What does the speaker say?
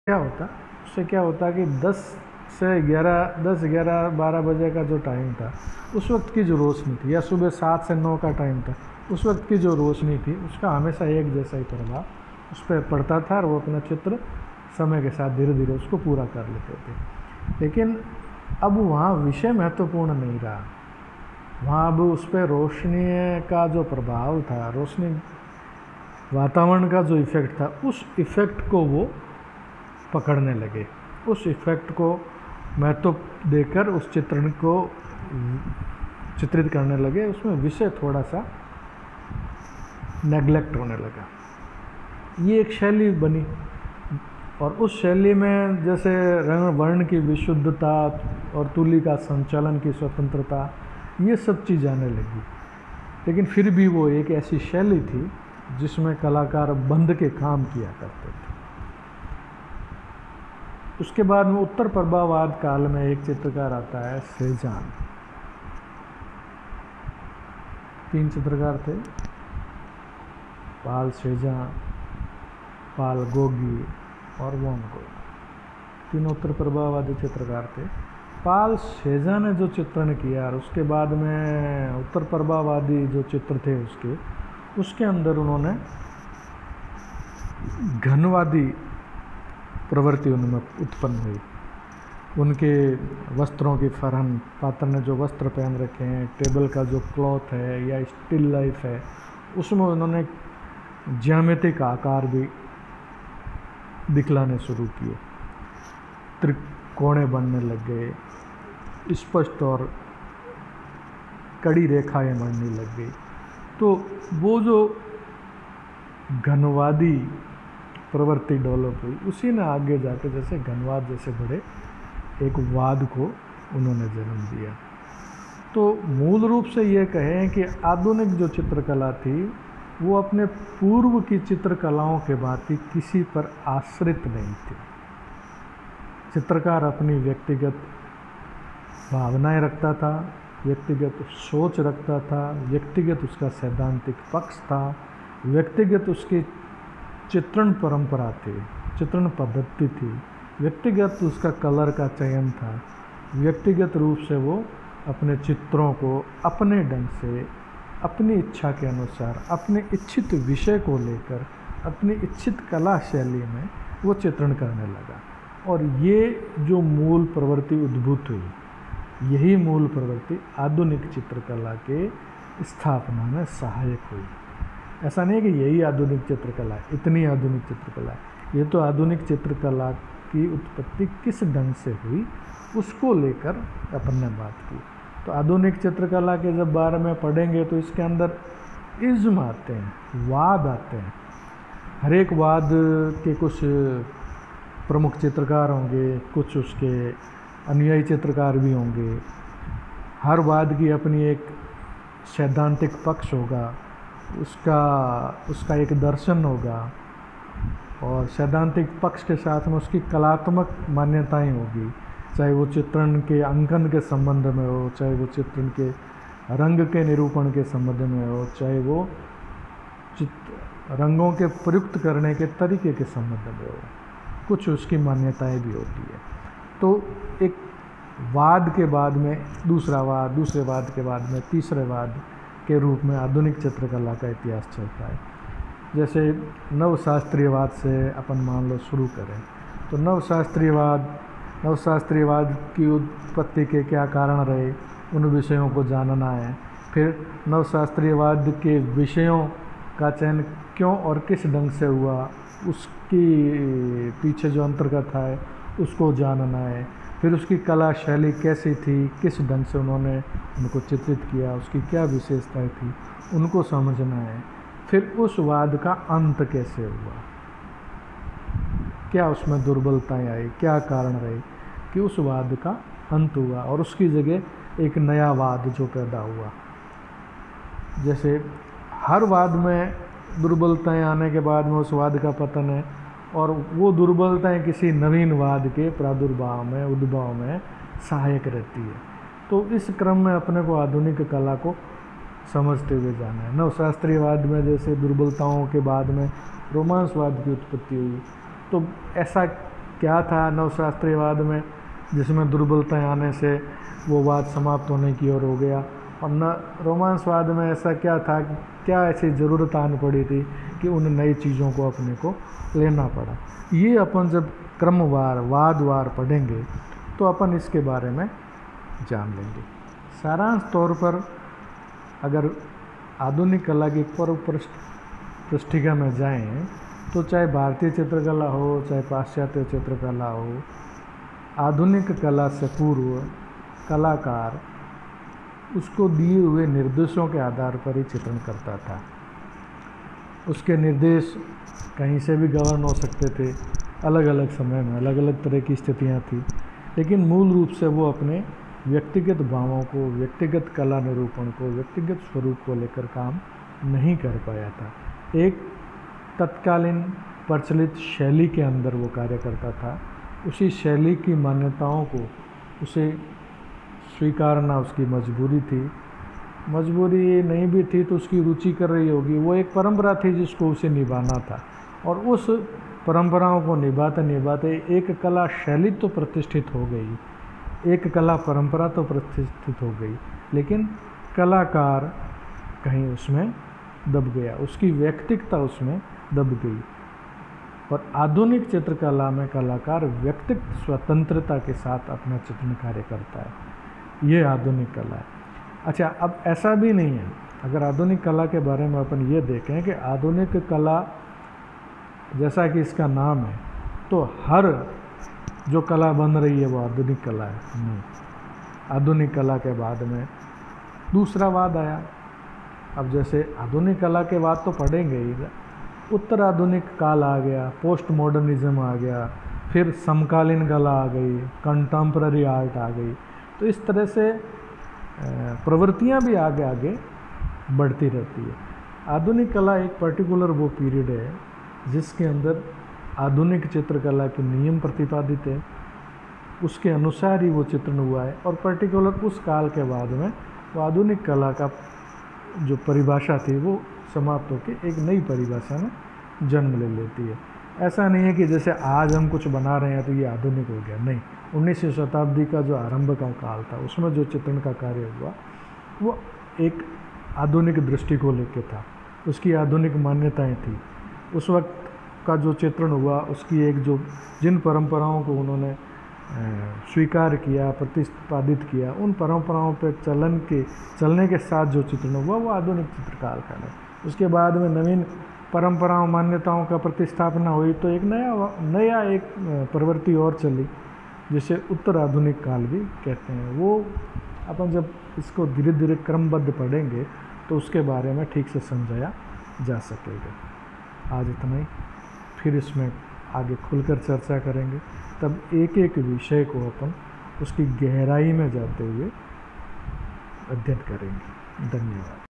क्या होता, उससे क्या होता कि 10 11 12 बजे का जो टाइम था, उस वक्त की जो रोशनी थी, या सुबह 7 से 9 का टाइम था, उस वक्त की जो रोशनी थी उसका हमेशा एक जैसा ही प्रभाव उस पर पड़ता था, और वो अपना चित्र समय के साथ धीरे धीरे उसको पूरा कर लेते थे। लेकिन अब वहाँ विषय महत्वपूर्ण नहीं रहा, वहाँ अब उस पर रोशनी का जो प्रभाव था, रोशनी वातावरण का जो इफ़ेक्ट था, उस इफ़ेक्ट को वो पकड़ने लगे, उस इफ़ेक्ट को महत्व देकर उस चित्रण को चित्रित करने लगे, उसमें विषय थोड़ा सा नेग्लेक्ट होने लगा। ये एक शैली बनी, और उस शैली में जैसे रंग वर्ण की विशुद्धता और तुली का संचालन की स्वतंत्रता, ये सब चीज़ आने लगी। लेकिन फिर भी वो एक ऐसी शैली थी जिसमें कलाकार बंध के काम किया करते थे। उसके बाद में उत्तर प्रभाववाद काल में एक चित्रकार आता है, सेजान। 3 चित्रकार थे, पाल सेजान, पाल गोगी और वॉन गोगी, 3 उत्तर प्रभाववादी चित्रकार थे। पाल सेजान ने जो चित्रण किया, और उसके बाद में उत्तर प्रभाववादी जो चित्र थे उसके अंदर उन्होंने घनवादी प्रवृत्ति उनमें उत्पन्न हुई। उनके वस्त्रों की फरहन, पात्र ने जो वस्त्र पहन रखे हैं, टेबल का जो क्लॉथ है या स्टिल लाइफ है, उसमें उन्होंने ज्यामितिक आकार भी दिखलाने शुरू किए, त्रिकोणे बनने लग गए, स्पष्ट और कड़ी रेखाएं बनने लग गई। तो वो जो घनवादी प्रवृत्ति डेवलप हुई, उसी ने आगे जाकर जैसे घनवाद जैसे बड़े एक वाद को उन्होंने जन्म दिया। तो मूल रूप से ये कहें कि आधुनिक जो चित्रकला थी वो अपने पूर्व की चित्रकलाओं के भांति किसी पर आश्रित नहीं थी। चित्रकार अपनी व्यक्तिगत भावनाएं रखता था, व्यक्तिगत सोच रखता था, व्यक्तिगत उसका सैद्धांतिक पक्ष था, व्यक्तिगत उसकी चित्रण परंपरा थी, चित्रण पद्धति थी, व्यक्तिगत उसका कलर का चयन था, व्यक्तिगत रूप से वो अपने चित्रों को अपने ढंग से, अपनी इच्छा के अनुसार, अपने इच्छित विषय को लेकर, अपनी इच्छित कला शैली में वो चित्रण करने लगा। और ये जो मूल प्रवृत्ति उद्भूत हुई, यही मूल प्रवृत्ति आधुनिक चित्रकला के स्थापना में सहायक हुई। ऐसा नहीं है कि यही आधुनिक चित्रकला है, इतनी आधुनिक चित्रकला है। ये तो आधुनिक चित्रकला की उत्पत्ति किस ढंग से हुई उसको लेकर अपन ने बात की। तो आधुनिक चित्रकला के जब बारे में पढ़ेंगे तो इसके अंदर इज्म आते हैं, वाद आते हैं। हर एक वाद के कुछ प्रमुख चित्रकार होंगे, कुछ उसके अनुयायी चित्रकार भी होंगे। हर वाद की अपनी एक सैद्धांतिक पक्ष होगा, उसका एक दर्शन होगा, और सैद्धांतिक पक्ष के साथ में उसकी कलात्मक मान्यताएं होगी, चाहे वो चित्रण के अंकन के संबंध में हो, चाहे वो चित्रण के रंग के निरूपण के संबंध में हो, चाहे वो रंगों के प्रयुक्त करने के तरीके के संबंध में हो, कुछ उसकी मान्यताएं भी होती है। तो एक वाद के बाद में दूसरा वाद, दूसरे वाद के बाद में तीसरे वाद के रूप में आधुनिक चित्रकला का इतिहास चलता है। जैसे नवशास्त्रीयवाद से अपन मान लो शुरू करें, तो नवशास्त्रीयवाद की उत्पत्ति के क्या कारण रहे, उन विषयों को जानना है। फिर नवशास्त्रीयवाद के विषयों का चयन क्यों और किस ढंग से हुआ, उसकी पीछे जो अंतर्गत है उसको जानना है। फिर उसकी कला शैली कैसी थी, किस ढंग से उन्होंने उनको चित्रित किया, उसकी क्या विशेषताएं थी, उनको समझना है। फिर उस वाद का अंत कैसे हुआ, क्या उसमें दुर्बलताएं आई, क्या कारण रहे कि उस वाद का अंत हुआ, और उसकी जगह एक नया वाद जो पैदा हुआ। जैसे हर वाद में दुर्बलताएं आने के बाद में उस वाद का पतन है, और वो दुर्बलताएं किसी नवीन वाद के प्रादुर्भाव में, उद्भव में सहायक रहती है। तो इस क्रम में अपने को आधुनिक कला को समझते हुए जाना है। नवशास्त्रीयवाद में जैसे दुर्बलताओं के बाद में रोमांसवाद की उत्पत्ति हुई, तो ऐसा क्या था नवशास्त्रीयवाद में, जिसमें दुर्बलताएं आने से वो वाद समाप्त होने की ओर हो गया, और न रोमांसवाद में ऐसा क्या था, क्या ऐसी ज़रूरत आन पड़ी थी कि उन नई चीज़ों को अपने को लेना पड़ा। ये अपन जब क्रमवार वादवार पढ़ेंगे तो अपन इसके बारे में जान लेंगे। सारांश तौर पर अगर आधुनिक कला की पूर्व पृष्ठिका में जाएं तो चाहे भारतीय चित्रकला हो, चाहे पाश्चात्य चित्रकला हो, आधुनिक कला से पूर्व कलाकार उसको दिए हुए निर्देशों के आधार पर ही चित्रण करता था। उसके निर्देश कहीं से भी गवर्न हो सकते थे, अलग अलग समय में अलग अलग तरह की स्थितियां थी, लेकिन मूल रूप से वो अपने व्यक्तिगत भावों को, व्यक्तिगत कला निरूपण को, व्यक्तिगत स्वरूप को लेकर काम नहीं कर पाया था। एक तत्कालीन प्रचलित शैली के अंदर वो कार्य करता था। उसी शैली की मान्यताओं को उसे स्वीकारना उसकी मजबूरी थी। मजबूरी नहीं भी थी तो उसकी रुचि कर रही होगी, वो एक परंपरा थी जिसको उसे निभाना था, और उस परंपराओं को निभाते निभाते एक कला शैली तो प्रतिष्ठित हो गई, एक कला परंपरा तो प्रतिष्ठित हो गई, लेकिन कलाकार कहीं उसमें दब गया, उसकी व्यक्तिकता उसमें दब गई। और आधुनिक चित्रकला में कलाकार व्यक्तिगत स्वतंत्रता के साथ अपना चित्रण कार्य करता है। ये आधुनिक कला है। अच्छा, अब ऐसा भी नहीं है, अगर आधुनिक कला के बारे में अपन ये देखें कि आधुनिक कला जैसा कि इसका नाम है, तो हर जो कला बन रही है वो आधुनिक कला है। नहीं, आधुनिक कला के बाद में दूसरा वाद आया। अब जैसे आधुनिक कला के बाद तो पढ़ेंगे ही, उत्तर आधुनिक काल आ गया, पोस्ट मॉडर्निज्म आ गया, फिर समकालीन कला आ गई, कंटेम्प्ररी आर्ट आ गई। तो इस तरह से प्रवृत्तियां भी आगे आगे बढ़ती रहती है। आधुनिक कला एक पर्टिकुलर वो पीरियड है जिसके अंदर आधुनिक चित्रकला के नियम प्रतिपादित है, उसके अनुसार ही वो चित्रण हुआ है, और पर्टिकुलर उस काल के बाद में वो आधुनिक कला का जो परिभाषा थी वो समाप्त होकर एक नई परिभाषा में जन्म ले लेती है। ऐसा नहीं है कि जैसे आज हम कुछ बना रहे हैं तो ये आधुनिक हो गया, नहीं। 19वीं शताब्दी का जो आरंभ का काल था उसमें जो चित्रण का कार्य हुआ वो एक आधुनिक दृष्टि को लेकर था, उसकी आधुनिक मान्यताएं थी। उस वक्त का जो चित्रण हुआ उसकी एक जो जिन परंपराओं को उन्होंने स्वीकार किया, प्रतिपादित किया, उन परंपराओं पर चलने के साथ जो चित्रण हुआ वो आधुनिक चित्रकाल का है। उसके बाद में नवीन परंपराओं मान्यताओं का प्रतिस्थापना हुई तो एक नया एक प्रवृत्ति और चली जिसे उत्तर आधुनिक काल भी कहते हैं। वो अपन जब इसको धीरे धीरे क्रमबद्ध पढ़ेंगे तो उसके बारे में ठीक से समझाया जा सकेगा। आज इतना ही, फिर इसमें आगे खुलकर चर्चा करेंगे, तब एक एक विषय को अपन उसकी गहराई में जाते हुए अध्ययन करेंगे। धन्यवाद।